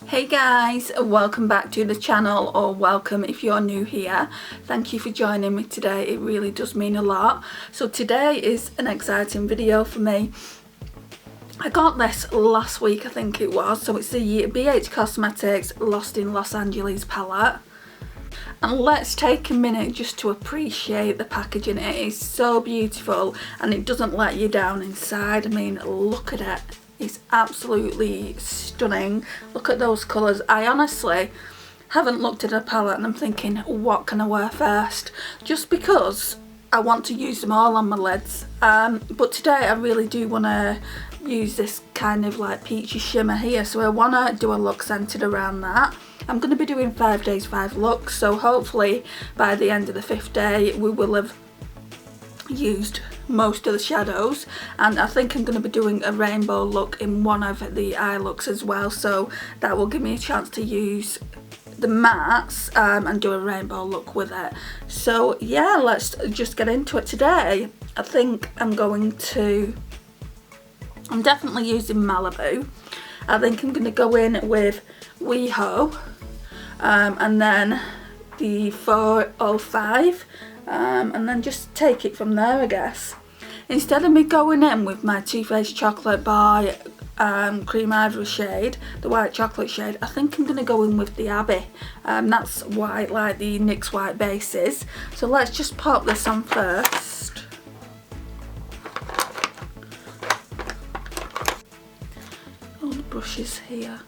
Hey guys, welcome back to the channel, or welcome if you're new here. Thank you for joining me today, it really does mean a lot. So today is an exciting video for me. I got this last week, I think it was. So it's the BH Cosmetics Lost in Los Angeles palette. And let's take a minute just to appreciate the packaging. It is so beautiful and it doesn't let you down inside. I mean, look at it. It's absolutely stunning. Look at those colours. I honestly haven't looked at a palette and I'm thinking, what can I wear first? Just because I want to use them all on my lids. But today I really do want to use this kind of like peachy shimmer here. So I want to do a look centred around that. I'm going to be doing 5 days, 5 looks. So hopefully by the end of the 5th day we will have used most of the shadows, and I think I'm going to be doing a rainbow look in one of the eye looks as well, so that will give me a chance to use the mattes and do a rainbow look with it. So yeah, let's just get into it. Today I think I'm definitely using Malibu. I think I'm going to go in with WeHo and then the 405 and then just take it from there, I guess. Instead of me going in with my Too Faced Chocolate by Cream Ivory shade, the white chocolate shade, I think I'm going to go in with the Abbey. That's white, like the NYX white bases. So let's just pop this on first. All the brushes here.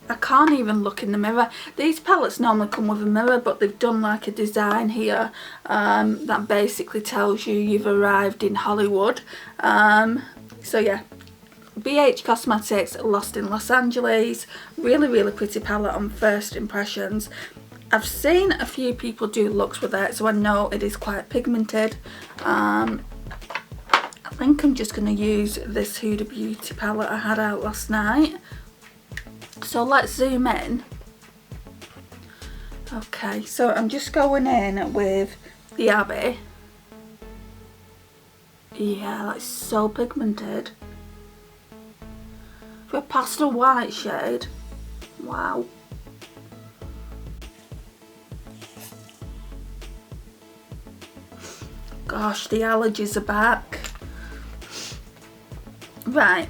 I can't even look in the mirror. These palettes normally come with a mirror, but they've done like a design here that basically tells you you've arrived in Hollywood. So yeah, BH Cosmetics Lost in Los Angeles. Really pretty palette on first impressions. I've seen a few people do looks with it, so I know it is quite pigmented. I think I'm just going to use this Huda Beauty palette I had out last night. So let's zoom in. Okay, so I'm just going in with the Abbey. Yeah, that's so pigmented. For a pastel white shade. Wow. Gosh, the allergies are back. Right,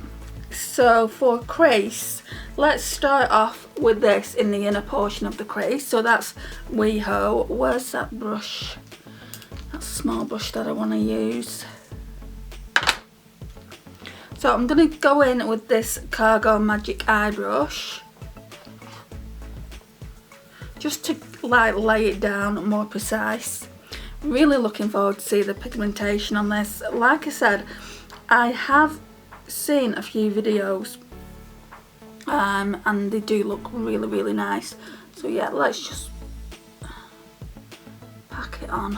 so for crease, let's start off with this in the inner portion of the crease. So that's WeHo. Where's that brush? That small brush that I want to use. So I'm going to go in with this Cargo Magic Eye Brush. Just to like lay it down more precise. Really looking forward to see the pigmentation on this. Like I said, I have seen a few videos and they do look really nice. So yeah, let's just pack it on.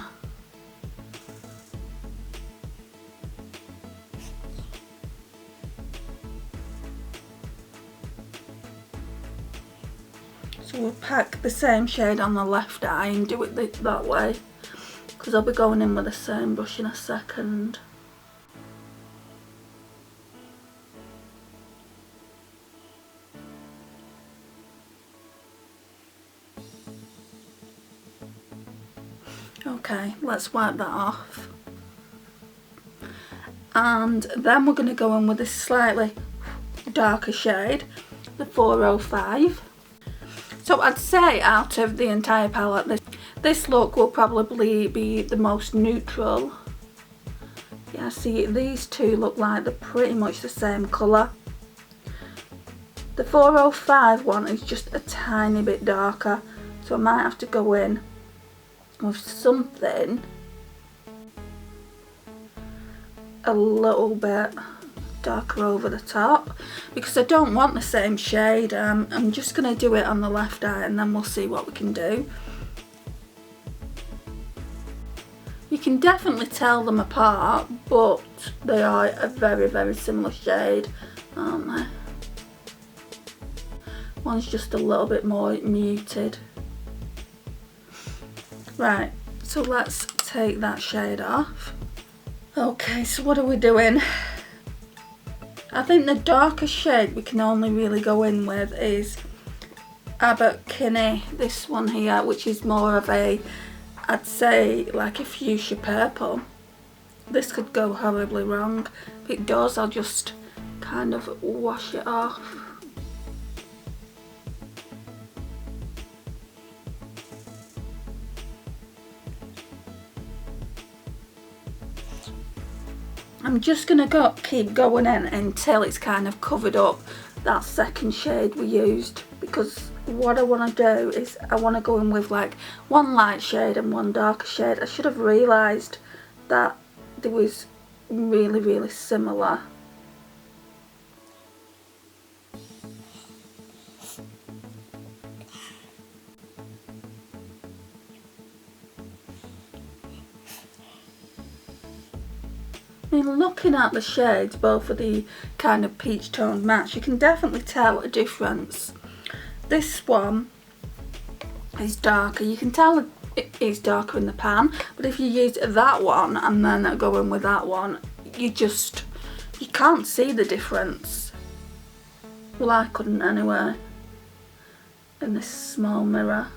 So we'll pack the same shade on the left eye and do it that way, because I'll be going in with the same brush in a second. Okay, let's wipe that off. And then we're going to go in with a slightly darker shade, the 405. So I'd say out of the entire palette, this look will probably be the most neutral. Yeah, see, these two look like they're pretty much the same colour. The 405 one is just a tiny bit darker, so I might have to go in with something a little bit darker over the top, because I don't want the same shade. I'm just going to do it on the left eye and then we'll see what we can do. You can definitely tell them apart, but they are a very similar shade, aren't they? One's just a little bit more muted. Right, so let's take that shade off. Okay, so what are we doing? I think the darkest shade we can only really go in with is Abbott Kinney, this one here, which is more of a, I'd say like a fuchsia purple. This could go horribly wrong. If it does, I'll just kind of wash it off. I'm just going to keep going in until it's kind of covered up that second shade we used, because what I want to do is I want to go in with like one light shade and one darker shade. I should have realised that they was really similar. I mean, looking at the shades, both of the kind of peach toned mattes, you can definitely tell a difference. This one is darker. You can tell it is darker in the pan, but if you use that one and then go in with that one, you can't see the difference. Well, I couldn't anyway, in this small mirror.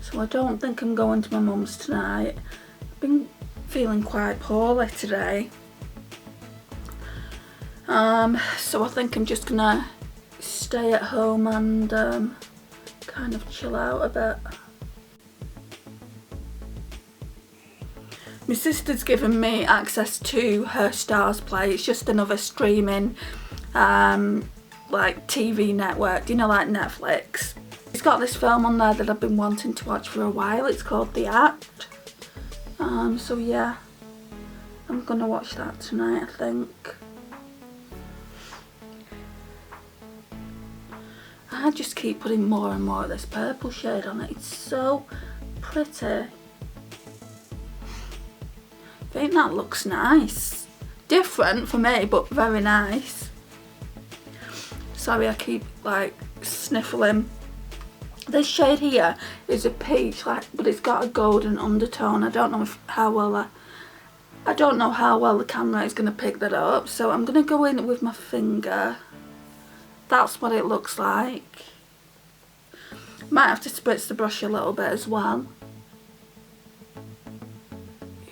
So I don't think I'm going to my mum's tonight. I've been feeling quite poorly today. So I think I'm just gonna stay at home and kind of chill out a bit. My sister's given me access to her Stars Play. It's just another streaming like TV network, you know, like Netflix. It's got this film on there that I've been wanting to watch for a while. It's called The Act. So yeah, I'm gonna watch that tonight, I think. I just keep putting more and more of this purple shade on it. It's so pretty. I think that looks nice. Different for me, but very nice. Sorry, I keep like sniffling. This shade here is a peach, like, but it's got a golden undertone. I don't know how well the camera is going to pick that up. So I'm going to go in with my finger. That's what it looks like. Might have to spritz the brush a little bit as well.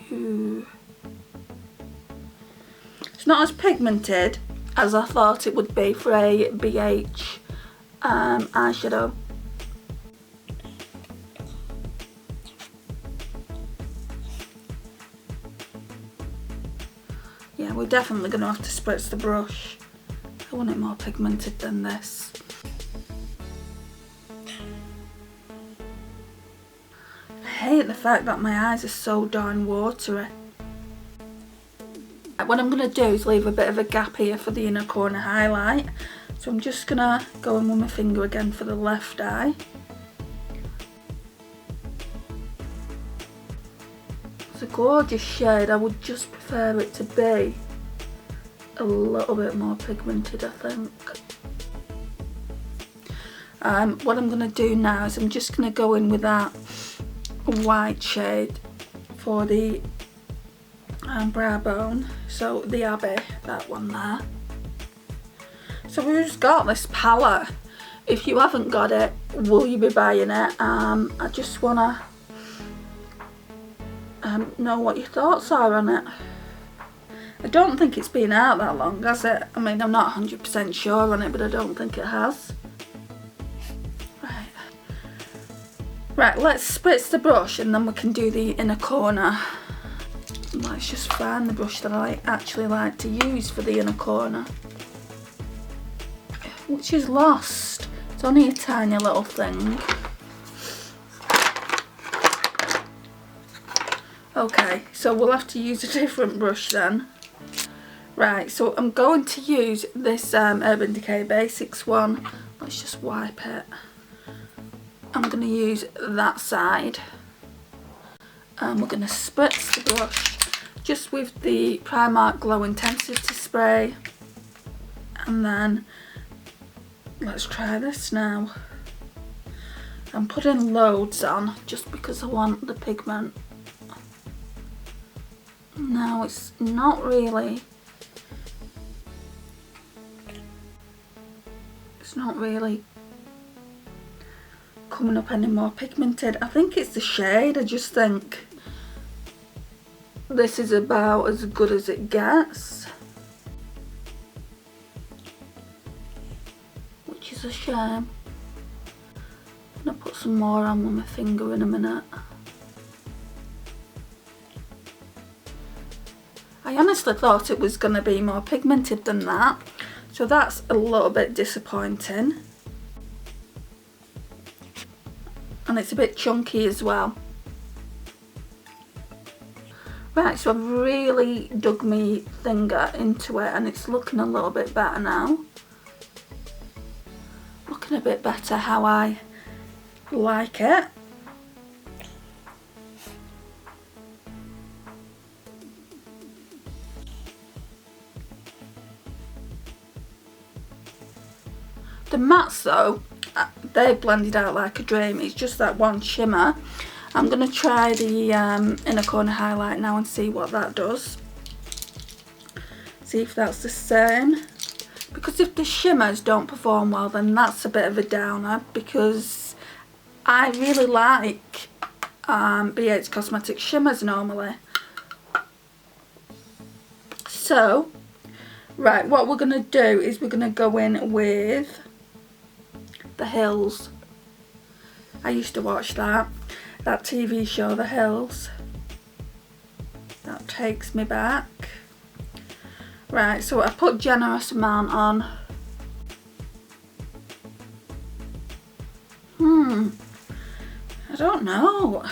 Ooh. It's not as pigmented as I thought it would be for a BH eyeshadow. Yeah, we're definitely going to have to spritz the brush. I want it more pigmented than this. I hate the fact that my eyes are so darn watery. What I'm going to do is leave a bit of a gap here for the inner corner highlight. So I'm just going to go in with my finger again for the left eye. It's a gorgeous shade. I would just prefer it to be a little bit more pigmented, I think. What I'm going to do now is I'm just going to go in with that white shade for the brow bone. So the Abbey, that one there. So we've just got this palette. If you haven't got it, will you be buying it? I just want to know what your thoughts are on it. I don't think it's been out that long, has it? I mean, I'm not 100% sure on it, but I don't think it has. Right, let's spritz the brush and then we can do the inner corner. Let's just find the brush that I actually like to use for the inner corner, which is lost. It's only a tiny little thing. Okay, so we'll have to use a different brush then. Right, so I'm going to use this Urban Decay Basics one. Let's just wipe it. I'm going to use that side. And we're going to spritz the brush just with the Primark Glow Intensity Spray. And then let's try this now. I'm putting loads on just because I want the pigment. No, it's not really. It's not really coming up any more pigmented. I think it's the shade. I just think this is about as good as it gets, which is a shame. I'm gonna put some more on with my finger in a minute. I honestly thought it was gonna be more pigmented than that, so that's a little bit disappointing. And it's a bit chunky as well. Right, so I've really dug my finger into it and it's looking a little bit better now. Looking a bit better how I like it. The mattes though, they blended out like a dream. It's just that one shimmer. I'm going to try the inner corner highlight now and see what that does. See if that's the same. Because if the shimmers don't perform well, then that's a bit of a downer, because I really like BH Cosmetics shimmers normally. So, right, what we're going to do is we're going to go in with The Hills. I used to watch that TV show, The Hills. That takes me back. Right, so I put generous amount on. I don't know.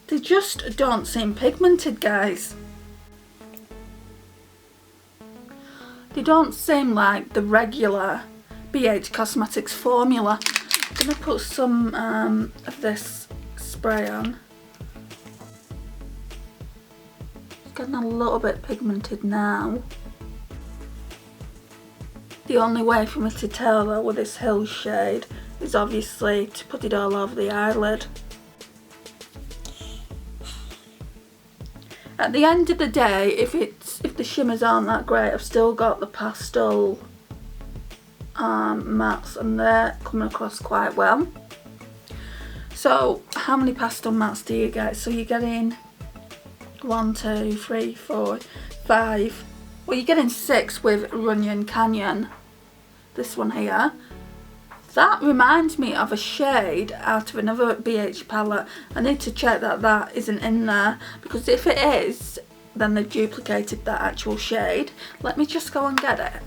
They just don't seem pigmented, guys. They don't seem like the regular BH Cosmetics formula. I'm going to put some of this spray on. It's getting a little bit pigmented now. The only way for me to tell though with this Hills shade is obviously to put it all over the eyelid. At the end of the day, if the shimmers aren't that great, I've still got the pastel mattes and they're coming across quite well. So how many pastel mattes do you get? So you're getting 1, 2, 3, 4, 5. Well, you're getting 6 with Runyon Canyon. This one here. That reminds me of a shade out of another BH palette. I need to check that that isn't in there, because if it is, then they've duplicated that actual shade. Let me just go and get it.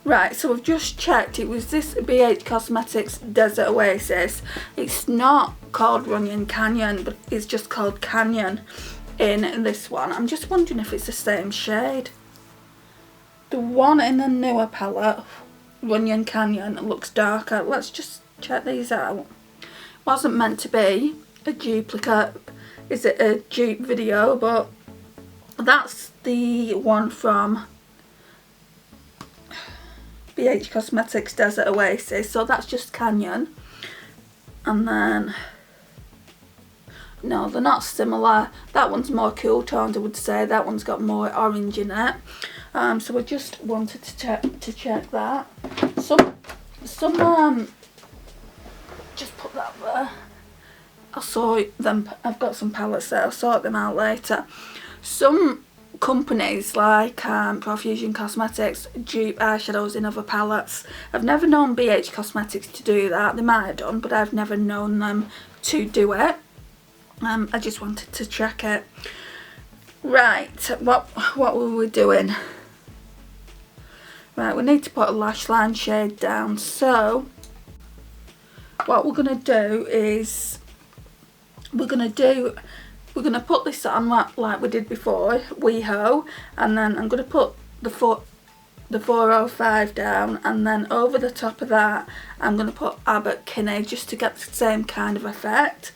Right, so I've just checked. It was this BH Cosmetics Desert Oasis. It's not called Runyon Canyon, but it's just called Canyon in this one. I'm just wondering if it's the same shade. The one in the newer palette, Runyon Canyon, looks darker. Let's just check these out. Wasn't meant to be a duplicate. Is it a dupe video? But that's the one from BH Cosmetics Desert Oasis, so that's just Canyon. And then, no, they're not similar. That one's more cool toned, I would say. That one's got more orange in it. So I just wanted to check that. Some just put that there. I'll sort them. I've got some palettes there. I'll sort them out later. Some companies like Profusion Cosmetics dupe eyeshadows in other palettes. I've never known BH Cosmetics to do that. They might have done, but I've never known them to do it. I just wanted to check it. Right, what were we doing? Right, we need to put a lash line shade down. So what we're going to do is we're going to put this on like we did before, WeHo, and then I'm going to put the 405 down, and then over the top of that I'm going to put Abbott Kinney just to get the same kind of effect.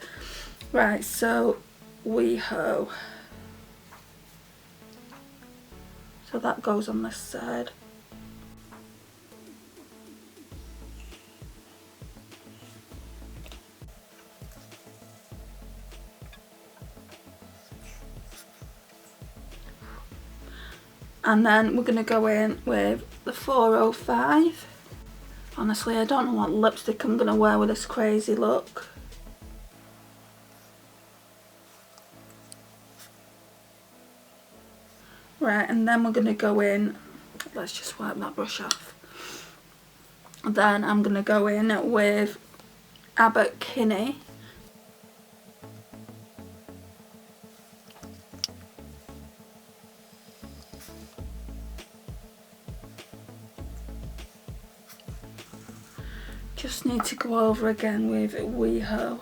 Right, so WeHo. So that goes on this side. And then we're going to go in with the 405. Honestly, I don't know what lipstick I'm going to wear with this crazy look. Right, and then we're going to go in, let's just wipe that brush off. Then I'm going to go in with Abbott Kinney. Just need to go over again with WeHo.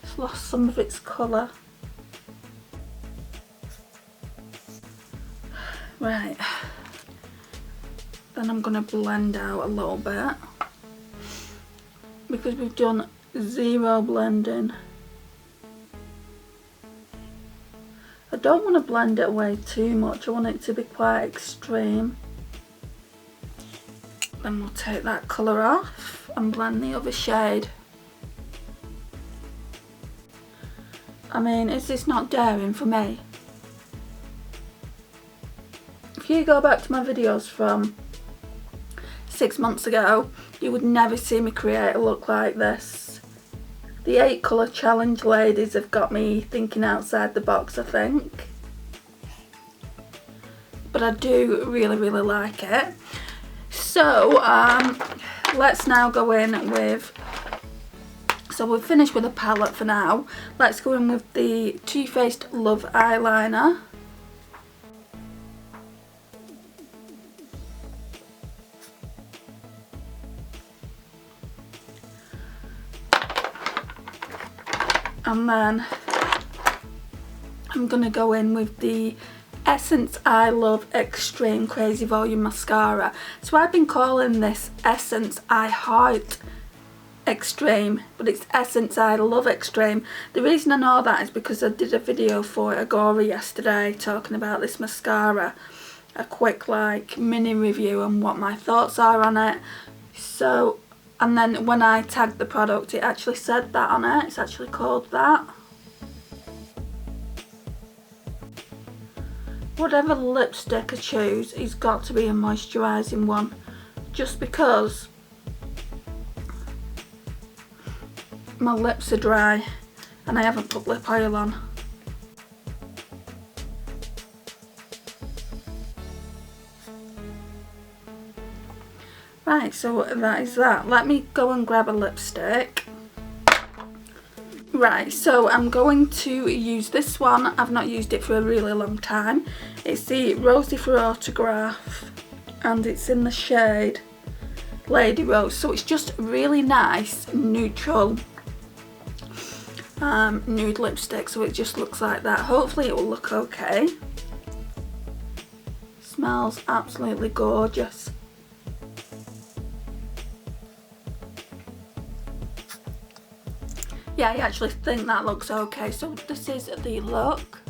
It's lost some of its colour. Right. Then I'm going to blend out a little bit. Because we've done zero blending. I don't want to blend it away too much. I want it to be quite extreme. Then we'll take that colour off and blend the other shade. I mean, is this not daring for me? If you go back to my videos from 6 months ago, you would never see me create a look like this. The 8 colour challenge ladies have got me thinking outside the box, I think. But I do really like it. So let's now go in with, so we've finished with the palette for now. Let's go in with the Too Faced Love eyeliner. And then I'm going to go in with the Essence I Love Extreme Crazy Volume Mascara. So I've been calling this Essence I Heart Extreme, but it's Essence I Love Extreme. The reason I know that is because I did a video for Agora yesterday talking about this mascara. A quick like mini review on what my thoughts are on it. So, and then when I tagged the product, it actually said that on it. It's actually called that. Whatever lipstick I choose, it's got to be a moisturising one. Just because my lips are dry and I haven't put lip oil on. Right, so that is that. Let me go and grab a lipstick. Right, so I'm going to use this one. I've not used it for a really long time. It's the Rosy for Autograph and it's in the shade Lady Rose. So it's just really nice, neutral nude lipstick. So it just looks like that. Hopefully it will look okay. Smells absolutely gorgeous. Yeah, I actually think that looks okay. So this is the look.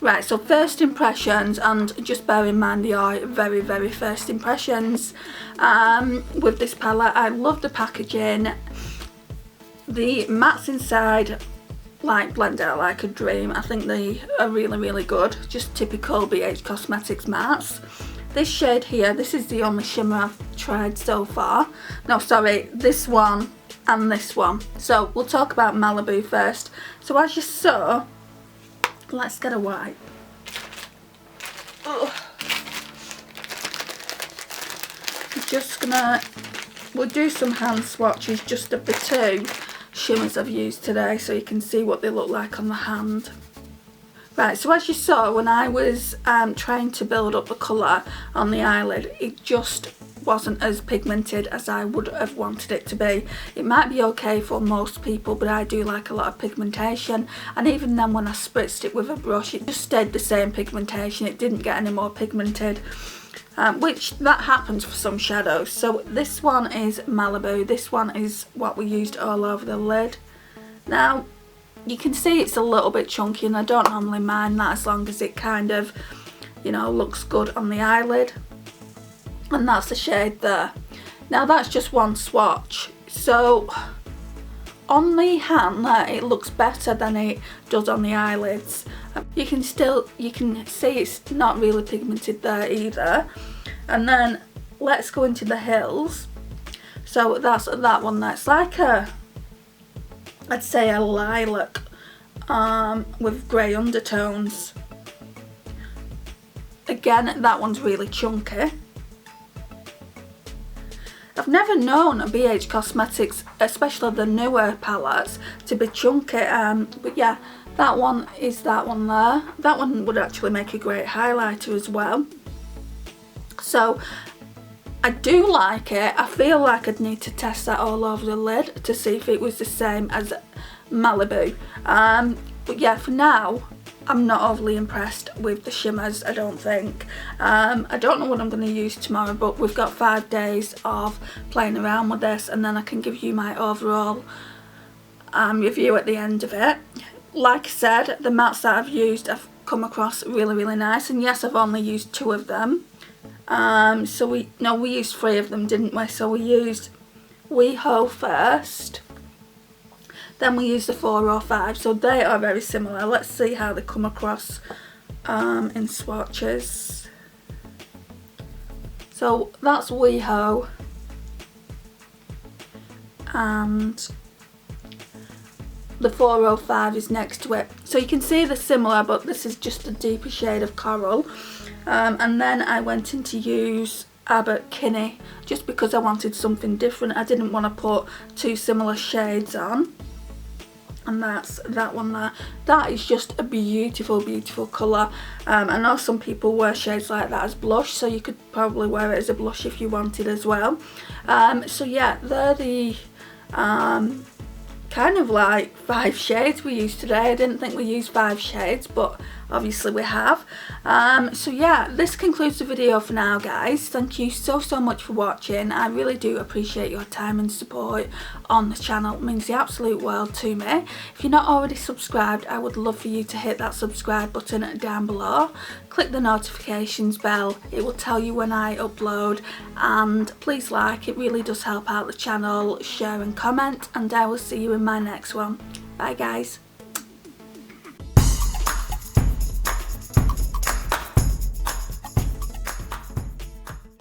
Right, so first impressions, and just bear in mind they are very first impressions with this palette. I love the packaging. The mattes inside like blend out like a dream. I think they are really good. Just typical BH Cosmetics mattes. This shade here, this is the only shimmer I've tried so far. No, sorry, this one and this one. So we'll talk about Malibu first. So as you saw, let's get a wipe. Ugh. I'm just gonna, we'll do some hand swatches just of the two shimmers I've used today so you can see what they look like on the hand. Right, so as you saw when I was trying to build up the colour on the eyelid, it just wasn't as pigmented as I would have wanted it to be. It might be okay for most people, but I do like a lot of pigmentation, and even then when I spritzed it with a brush it just stayed the same pigmentation. It didn't get any more pigmented. Which that happens for some shadows. So this one is Malibu. This one is what we used all over the lid. Now you can see it's a little bit chunky and I don't normally mind that as long as it kind of, you know, looks good on the eyelid. And that's the shade there. Now that's just one swatch. So on the hand there, it looks better than it does on the eyelids. You can see it's not really pigmented there either. And then let's go into the hills. So that's that one there. It's like I'd say a lilac with grey undertones. Again, that one's really chunky. I've never known BH Cosmetics, especially the newer palettes, to be chunky, but yeah, that one is that one there. That one would actually make a great highlighter as well. So I do like it. I feel like I'd need to test that all over the lid to see if it was the same as Malibu. But yeah, for now, I'm not overly impressed with the shimmers, I don't think. I don't know what I'm going to use tomorrow, but we've got 5 days of playing around with this, and then I can give you my overall review at the end of it. Like I said, the mattes that I've used have come across really, really nice, and yes, I've only used 2 of them. So we used 3 of them, didn't we? So we used WeHo first. Then we use the 405, so they are very similar. Let's see how they come across in swatches. So that's WeHo, and the 405 is next to it. So you can see they're similar, but this is just a deeper shade of coral. And then I went in to use Abbott Kinney, just because I wanted something different. I didn't want to put 2 similar shades on. And that's that one there. That is just a beautiful, beautiful colour. I know some people wear shades like that as blush, so you could probably wear it as a blush if you wanted as well. So yeah, they're the kind of like 5 shades we used today. I didn't think we used 5 shades, but obviously we have. So yeah, this concludes the video for now, guys. Thank you so much for watching. I really do appreciate your time and support on the channel. It means the absolute world to me. If you're not already subscribed, I would love for you to hit that subscribe button down below. Click the notifications bell, it will tell you when I upload, and please like, it really does help out the channel. Share and comment, and I will see you in my next one. Bye guys.